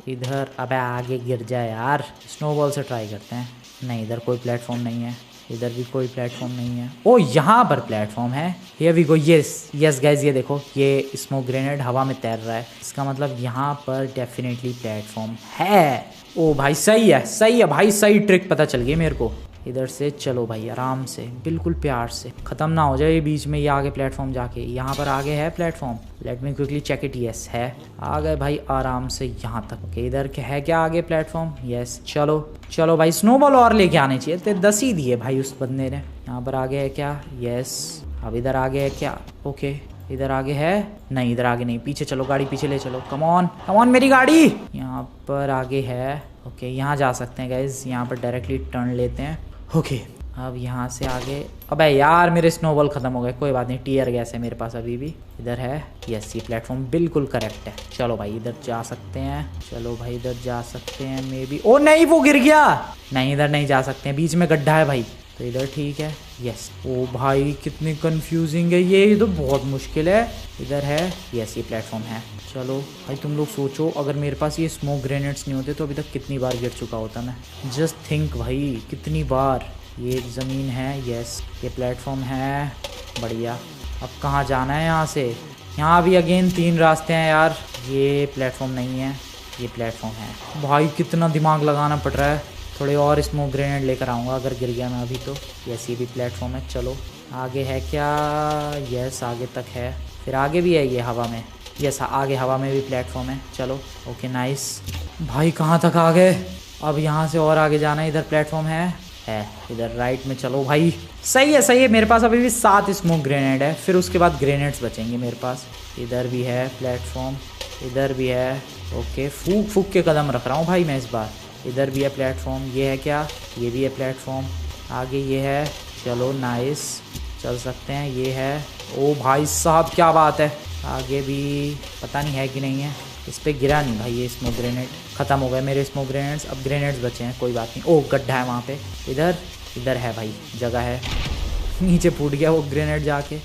इधर। अबे आगे गिर जाए यार, स्नोबॉल से ट्राई करते हैं। नहीं इधर कोई प्लेटफॉर्म नहीं है, इधर भी कोई प्लेटफॉर्म नहीं है। ओ यहाँ पर प्लेटफॉर्म है, here we go. Yes yes guys, ये देखो ये स्मोक ग्रेनेड हवा में तैर रहा है, इसका मतलब यहाँ पर डेफिनेटली प्लेटफॉर्म है। ओ भाई सही है, सही है भाई, सही ट्रिक पता चल गई मेरे को। इधर से चलो भाई आराम से, बिल्कुल प्यार से, ख़त्म ना हो जाए बीच में ये आगे प्लेटफॉर्म जाके। यहाँ पर आगे है platform, let me quickly check it. Yes है, आ गए भाई आराम से यहाँ तक। ओके इधर है क्या आगे प्लेटफॉर्म? यस चलो चलो भाई, स्नोबॉल और लेके आने चाहिए थे, 10 ही दिए भाई उस बंदे ने। यहाँ पर आगे है क्या? यस। अब इधर आगे है क्या? ओके इधर आगे है? नहीं इधर आगे नहीं, पीछे चलो, गाड़ी पीछे ले चलो। कम ऑन मेरी गाड़ी। यहाँ पर आगे है, ओके यहाँ जा सकते हैं गाइज, यहाँ पर डायरेक्टली टर्न लेते हैं। ओके अब यहाँ से आगे, अबे यार मेरे स्नोबॉल ख़त्म हो गए, कोई बात नहीं, टीयर गैस है मेरे पास अभी भी। इधर है, यस ये प्लेटफॉर्म बिल्कुल करेक्ट है। चलो भाई इधर जा सकते हैं, चलो भाई इधर जा सकते हैं मे बी। ओ नहीं वो गिर गया, नहीं इधर नहीं जा सकते हैं, बीच में गड्ढा है भाई, तो इधर ठीक है। यस ओ भाई कितनी कंफ्यूजिंग है ये तो बहुत मुश्किल है। इधर है, यस ये प्लेटफॉर्म है। चलो भाई तुम लोग सोचो, अगर मेरे पास ये स्मोक ग्रेनेड्स नहीं होते तो अभी तक कितनी बार गिर चुका होता मैं। जस्ट थिंक भाई कितनी बार। ये ज़मीन है, यस ये प्लेटफॉर्म है, बढ़िया। अब कहाँ जाना है यहाँ से? यहाँ भी अगेन 3 रास्ते हैं यार। ये प्लेटफॉर्म नहीं है, ये प्लेटफॉर्म है। भाई कितना दिमाग लगाना पड़ रहा है। थोड़े और स्मोक ग्रेनेड लेकर आऊँगा अगर गिर गया मैं अभी तो। यस ये भी प्लेटफॉर्म है। चलो आगे है क्या? यस आगे तक है, फिर आगे भी है ये हवा में। यस आगे हवा में भी प्लेटफॉर्म है। चलो ओके नाइस। भाई कहाँ तक आ गए? अब यहाँ से और आगे जाना है। इधर प्लेटफॉर्म है इधर राइट में। चलो भाई सही है सही है। मेरे पास अभी भी 7 स्मोक ग्रेनेड है, फिर उसके बाद ग्रेनेड्स बचेंगे मेरे पास। इधर भी है प्लेटफॉर्म, इधर भी है। ओके फूक फूक के कदम रख रहा हूँ भाई मैं इस बार। इधर भी है प्लेटफॉर्म, ये है क्या? ये भी है प्लेटफॉर्म। आगे ये है, चलो नाइस चल सकते हैं। ये है, ओ भाई साहब क्या बात है। आगे भी पता नहीं है कि नहीं है, इस पर गिरा नहीं भाई ये स्मोक ग्रेनेड। ख़त्म हो गए मेरे स्मोक ग्रेनेड्स, अब ग्रेनेड्स बचे हैं, कोई बात नहीं। ओह गड्ढा है वहाँ पे। इधर इधर है भाई जगह है। नीचे फूट गया वो ग्रेनेड जाके।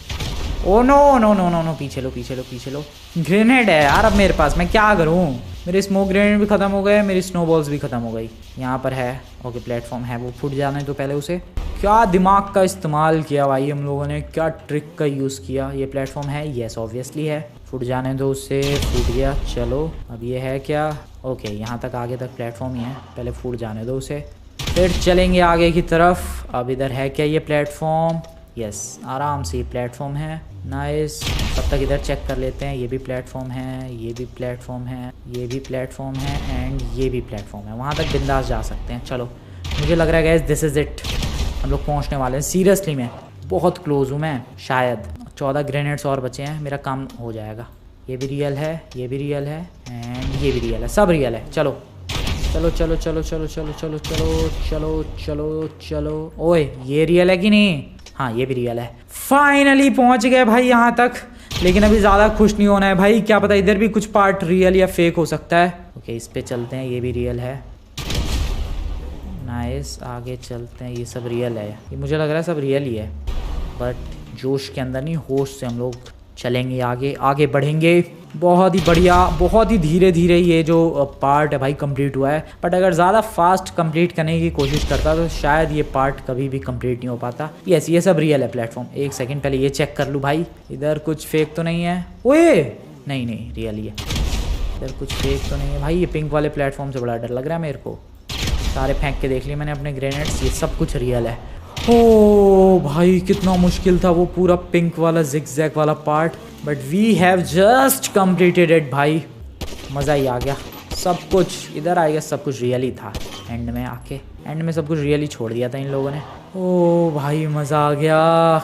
Oh no no no no no, पीछे लो पीछे लो पीछे लो। ग्रेनेड है यार अब मेरे पास, मैं क्या करूँ? मेरे स्मोक ग्रेनेड भी ख़त्म हो गए, मेरी स्नोबॉल्स भी ख़त्म हो गई। यहाँ पर है, ओके प्लेटफॉर्म है, वो फूट जाने तो पहले उसे। क्या दिमाग का इस्तेमाल किया भाई हम लोगों ने, क्या ट्रिक का यूज़ किया। ये प्लेटफॉर्म है, येस ऑब्वियसली है। फूट जाने दो उससे, फूट गया। चलो अब ये है क्या? ओके यहाँ तक आगे तक प्लेटफॉर्म ही है, पहले फूट जाने दो उसे, फिर चलेंगे आगे की तरफ। अब इधर है क्या ये प्लेटफॉर्म? यस आराम से ये प्लेटफॉर्म है, नाइस। तब तक इधर चेक कर लेते हैं, ये भी प्लेटफॉर्म है, ये भी प्लेटफॉर्म है, ये भी प्लेटफॉर्म है एंड ये भी प्लेटफॉर्म है। वहाँ तक बिंदास जा सकते हैं। चलो मुझे लग रहा है गाइस दिस इज़ इट, हम लोग पहुँचने वाले हैं। सीरियसली मैं बहुत क्लोज हूँ मैं, शायद 14 ग्रेनेड्स और बचे हैं, मेरा काम हो जाएगा। ये भी रियल है, ये भी रियल है एंड ये भी रियल है, सब रियल है। चलो चलो चलो चलो चलो चलो चलो चलो चलो चलो चलो। ओए ये रियल है कि नहीं? हाँ ये भी रियल है। फाइनली पहुंच गए भाई यहाँ तक, लेकिन अभी ज़्यादा खुश नहीं होना है भाई, क्या पता इधर भी कुछ पार्ट रियल या फेक हो सकता है। ओके इस पे चलते हैं, ये भी रियल है, नाइस। आगे चलते हैं, ये सब रियल है, ये मुझे लग रहा है सब रियल ही है, बट जोश के अंदर नहीं, होश से हम लोग चलेंगे आगे, आगे बढ़ेंगे। बहुत ही बढ़िया, बहुत ही धीरे धीरे ये जो पार्ट है भाई कंप्लीट हुआ है, बट अगर ज़्यादा फास्ट कंप्लीट करने की कोशिश करता तो शायद ये पार्ट कभी भी कंप्लीट नहीं हो पाता। यस ये सब रियल है प्लेटफॉर्म। एक सेकंड पहले ये चेक कर लूँ भाई, इधर कुछ फेक तो नहीं है? ओए नहीं नहीं रियल ही है, इधर कुछ फेक तो नहीं है भाई। ये पिंक वाले प्लेटफॉर्म से बड़ा डर लग रहा है मेरे को, सारे फेंक के देख लिए मैंने अपने ग्रेनेड्स, ये सब कुछ रियल है। ओ भाई कितना मुश्किल था वो पूरा पिंक वाला जिगजैग वाला part, but we have just completed it भाई। मज़ा ही आ गया, सब कुछ इधर आ गया, सब कुछ रियल ही था। एंड में आके, एंड में सब कुछ रियल ही छोड़ दिया था इन लोगों ने। ओ भाई मज़ा आ गया,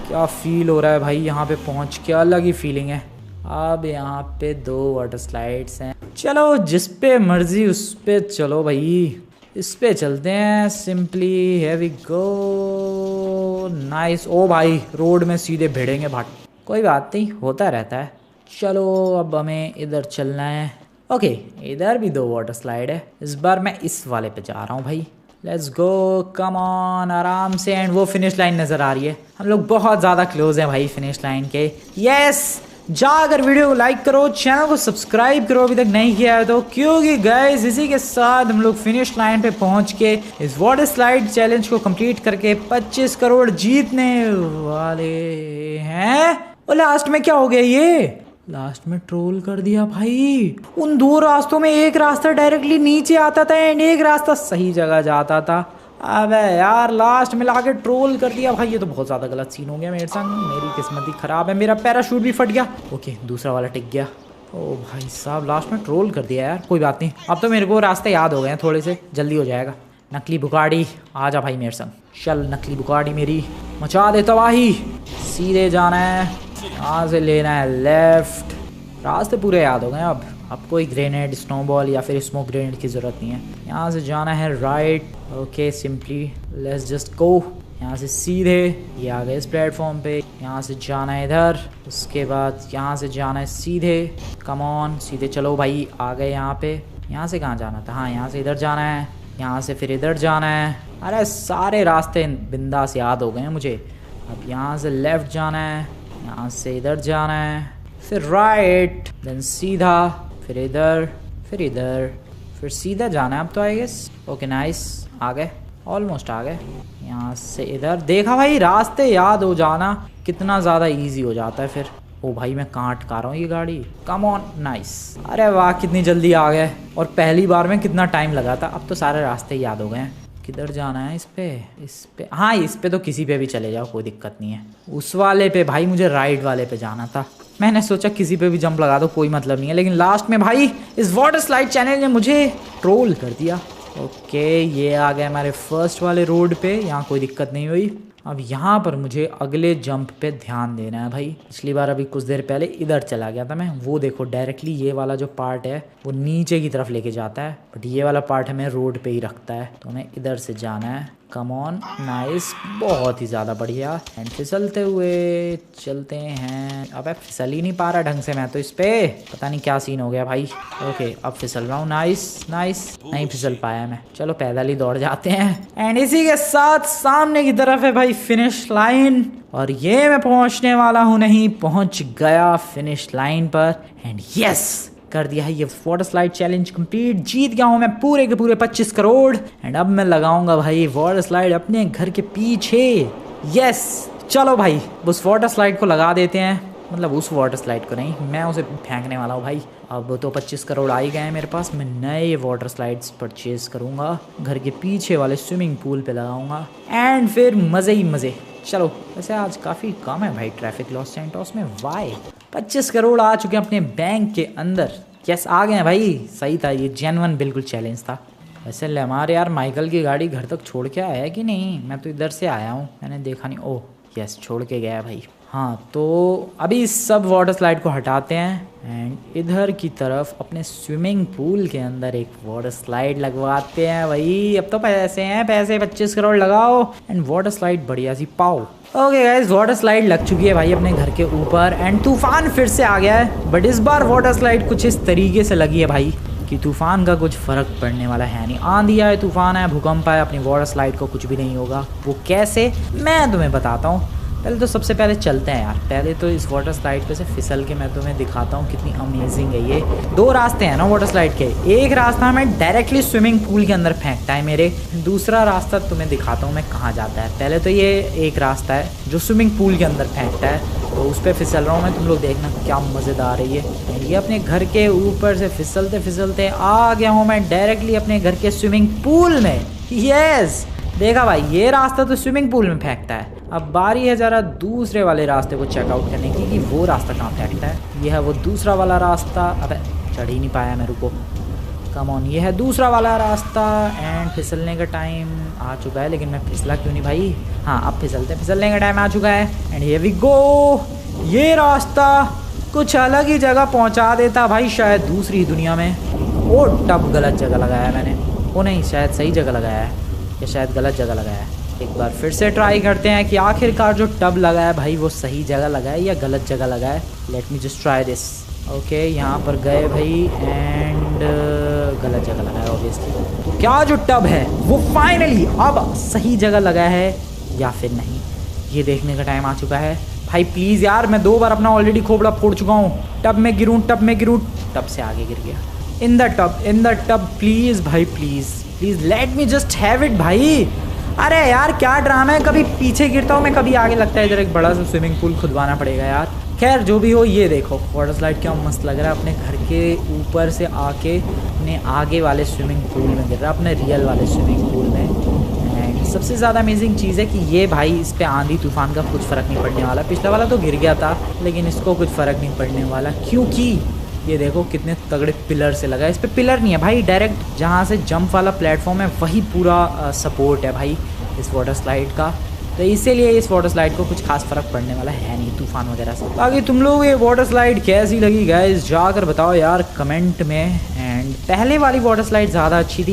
क्या फील हो रहा है भाई यहाँ पे पहुँच के, अलग ही फीलिंग है। अब यहाँ पे 2 वाटर स्लाइड्स हैं, चलो जिस पे मर्जी उस पे चलो भाई, इस पे चलते हैं simply. Here we go, nice. ओ भाई रोड में सीधे भिड़ेंगे भाट, कोई बात नहीं, होता रहता है। चलो अब हमें इधर चलना है। ओके इधर भी 2 वाटर स्लाइड है, इस बार मैं इस वाले पे जा रहा हूँ भाई। लेट्स गो, कम ऑन, आराम से। एंड वो फिनिश लाइन नज़र आ रही है, हम लोग बहुत ज़्यादा क्लोज हैं भाई फिनिश लाइन के। यस जाकर वीडियो को लाइक करो, चैनल को सब्सक्राइब करो अभी तक नहीं किया है तो, क्योंकि गाइस इसी के साथ हम लोग फिनिश लाइन पे पहुंच के इस वाटर स्लाइड चैलेंज को कंप्लीट करके 25 करोड़ जीतने वाले हैं। और लास्ट में क्या हो गया, ये लास्ट में ट्रोल कर दिया भाई। उन 2 रास्तों में एक रास्ता डायरेक्टली नीचे आता था एंड एक रास्ता सही जगह जाता था। अबे यार लास्ट में लाके ट्रोल कर दिया भाई, ये तो बहुत ज़्यादा गलत सीन हो गया मेरे संग, मेरी किस्मत ही ख़राब है, मेरा पैराशूट भी फट गया। ओके दूसरा वाला टिक गया। ओ भाई साहब लास्ट में ट्रोल कर दिया यार, कोई बात नहीं, अब तो मेरे को रास्ते याद हो गए हैं थोड़े से, जल्दी हो जाएगा। नकली बुगाड़ी आ जा भाई मेरे संग, चल नकली बुगाड़ी मेरी मचा दे तबाही। सीधे जाना है, यहाँ से लेना है लेफ्ट, रास्ते पूरे याद हो गए अब कोई ग्रेनेड, स्नोबॉल या फिर स्मोक ग्रेनेड की ज़रूरत नहीं है। यहाँ से जाना है right. Okay simply let's just go. यहाँ से सीधे ये आ गए इस प्लेटफॉर्म पे। यहाँ से जाना है इधर, उसके बाद यहाँ से जाना है सीधे। कम ऑन सीधे चलो भाई, आ गए यहाँ पे। यहाँ से कहाँ जाना था? हाँ यहाँ से इधर जाना है, यहाँ से फिर इधर जाना है। अरे सारे रास्ते बिंदास याद हो गए हैं मुझे। अब यहाँ से लेफ़्ट जाना है, यहाँ से इधर जाना है, फिर राइट, देन सीधा, फिर इधर, फिर सीधा जाना है अब तो आई गेस। ओके नाइस, आ गए, ऑलमोस्ट आ गए। यहाँ से इधर देखा भाई, रास्ते याद हो जाना कितना ज़्यादा इजी हो जाता है फिर। ओ भाई मैं कहाँ अटका रहा हूँ ये गाड़ी। Come on nice. अरे वाह कितनी जल्दी आ गए, और पहली बार में कितना टाइम लगा था। अब तो सारे रास्ते याद हो गए हैं। किधर जाना है? इस पे हाँ, इस पे तो किसी पे भी चले जाओ, कोई दिक्कत नहीं है। उस वाले पे भाई मुझे राइट वाले पे जाना था। मैंने सोचा किसी पे भी जंप लगा दो, कोई मतलब नहीं है, लेकिन लास्ट में भाई इस वाटर स्लाइड चैनल ने मुझे ट्रोल कर दिया। ओके ये आ गए हमारे फर्स्ट वाले रोड पे, यहाँ कोई दिक्कत नहीं हुई। अब यहाँ पर मुझे अगले जंप पे ध्यान देना है भाई। पिछली बार अभी कुछ देर पहले इधर चला गया था मैं, वो देखो डायरेक्टली ये वाला जो पार्ट है वो नीचे की तरफ लेके जाता है, बट ये वाला पार्ट हमें रोड पे ही रखता है, तो हमें इधर से जाना है। कम ऑन नाइस, बहुत ही ज़्यादा बढ़िया। एंड फिसलते हुए चलते हैं। अब फिसल ही नहीं पा रहा ढंग से मैं तो, इस पे पता नहीं क्या सीन हो गया भाई। ओके अब फिसल रहा हूँ, नाइस नाइस। नहीं फिसल पाया मैं, चलो पैदल ही दौड़ जाते हैं। एंड इसी के साथ सामने की तरफ है भाई फिनिश लाइन, और ये मैं पहुंचने वाला हूँ, नहीं पहुंच गया फिनिश लाइन पर। एंड यस कर दिया है ये वाटर स्लाइड चैलेंज कंप्लीट। जीत गया हूँ मैं पूरे के पूरे 25 करोड़। एंड अब मैं लगाऊंगा भाई वाटर स्लाइड अपने घर के पीछे। यस चलो भाई उस वाटर स्लाइड को लगा देते हैं, मतलब उस वाटर स्लाइड को नहीं, मैं उसे फेंकने वाला हूँ भाई। अब तो 25 करोड़ आ ही गए हैं मेरे पास। मैं नए वाटर स्लाइड्स परचेज करूँगा, घर के पीछे वाले स्विमिंग पूल पे लगाऊंगा, एंड फिर मज़े ही मज़े। चलो वैसे आज काफ़ी कम है भाई ट्रैफिक लॉस सैंटोस में। वाई 25 करोड़ आ चुके हैं अपने बैंक के अंदर। यस आ गए हैं भाई, सही था, ये जेन्युइन बिल्कुल चैलेंज था। वैसे हमारे यार माइकल की गाड़ी घर तक छोड़ के आया है कि नहीं? मैं तो इधर से आया हूँ, मैंने देखा नहीं। ओह यस छोड़ के गया भाई। हाँ तो अभी इस सब वाटर स्लाइड को हटाते हैं, एंड इधर की तरफ अपने स्विमिंग पूल के अंदर एक वाटर स्लाइड लगवाते हैं भाई। अब तो पैसे हैं, पैसे 25 करोड़ लगाओ एंड वाटर स्लाइड बढ़िया सी पाओ। ओके गाइस वाटर स्लाइड लग चुकी है भाई अपने घर के ऊपर, एंड तूफान फिर से आ गया है, बट इस बार वाटर स्लाइड कुछ इस तरीके से लगी है भाई कि तूफान का कुछ फर्क पड़ने वाला है नहीं। आंधी आए, तूफान आए, भूकंप आए, अपनी वाटर स्लाइड को कुछ भी नहीं होगा। वो कैसे मैं तुम्हें बताता हूँ। पहले तो सबसे पहले चलते हैं यार, पहले तो इस वाटर स्लाइड पे से फिसल के मैं तुम्हें दिखाता हूँ कितनी अमेजिंग है ये। दो रास्ते हैं ना वाटर स्लाइड के, एक रास्ता हमें डायरेक्टली स्विमिंग पूल के अंदर फेंकता है मेरे, दूसरा रास्ता तुम्हें दिखाता हूँ मैं कहाँ जाता है। पहले तो ये एक रास्ता है जो स्विमिंग पूल के अंदर फेंकता है, तो उस पर फिसल रहा हूँ मैं, तुम लोग देखना क्या मज़ेदार है ये अपने घर के ऊपर से फिसलते फिसलते आ गया हूँ मैं डायरेक्टली अपने घर के स्विमिंग पूल में। यस देखा भाई, ये रास्ता तो स्विमिंग पूल में फेंकता है। अब बारी है ज़रा दूसरे वाले रास्ते को चेकआउट करने की कि वो रास्ता कहाँ फेंकता है। ये है वो दूसरा वाला रास्ता। अबे चढ़ ही नहीं पाया मैं, रुको। कम ऑन, ये है दूसरा वाला रास्ता, एंड फिसलने का टाइम आ चुका है। लेकिन मैं फिसला क्यों नहीं भाई? हाँ अब फिसलने का टाइम आ चुका है, एंड हियर वी गो। ये रास्ता कुछ अलग ही जगह पहुँचा देता भाई, शायद दूसरी दुनिया में। ओ टब गलत जगह लगाया मैंने। ओ नहीं, शायद सही जगह लगाया है या शायद गलत जगह लगाया है। एक बार फिर से ट्राई करते हैं कि आखिरकार जो टब लगा है भाई वो सही जगह लगा है या गलत जगह लगा है। Let me just try this. Okay यहाँ पर गए भाई, एंड गलत जगह लगा है ऑब्वियसली। तो क्या जो टब है वो फाइनली अब सही जगह लगा है या फिर नहीं, ये देखने का टाइम आ चुका है भाई। प्लीज़ यार, मैं 2 बार अपना ऑलरेडी खोपड़ा फोड़ चुका हूँ। टब में गिरूँ, टब से आगे गिर गया। इन द टब प्लीज़ भाई, please let me just have it भाई। अरे यार क्या ड्रामा है, कभी पीछे गिरता हूँ मैं, कभी आगे लगता है। इधर एक बड़ा सा स्विमिंग पूल खुदवाना पड़ेगा यार। खैर जो भी हो, ये देखो वाटर स्लाइड क्या मस्त लग रहा है, अपने घर के ऊपर से आके अपने आगे वाले स्विमिंग पूल में गिर रहा है, अपने रियल वाले स्विमिंग पूल में। एंड सबसे ज़्यादा अमेजिंग चीज़ है कि ये भाई इस पर आंधी तूफान का कुछ फ़र्क नहीं पड़ने वाला। पिछला वाला तो गिर गया था, लेकिन इसको कुछ फ़र्क नहीं पड़ने वाला, क्योंकि ये देखो कितने तगड़े पिलर से लगा है। इस पे पिलर नहीं है भाई, डायरेक्ट जहाँ से जंप वाला प्लेटफॉर्म है वही पूरा सपोर्ट है भाई इस वाटर स्लाइड का। तो इसीलिए इस वाटर स्लाइड को कुछ खास फर्क पड़ने वाला है नहीं तूफान वगैरह से। बाकी तुम लोग ये वाटर स्लाइड कैसी लगी गाइस, जाकर बताओ यार कमेंट में। एंड पहले वाली वाटर स्लाइड ज़्यादा अच्छी थी।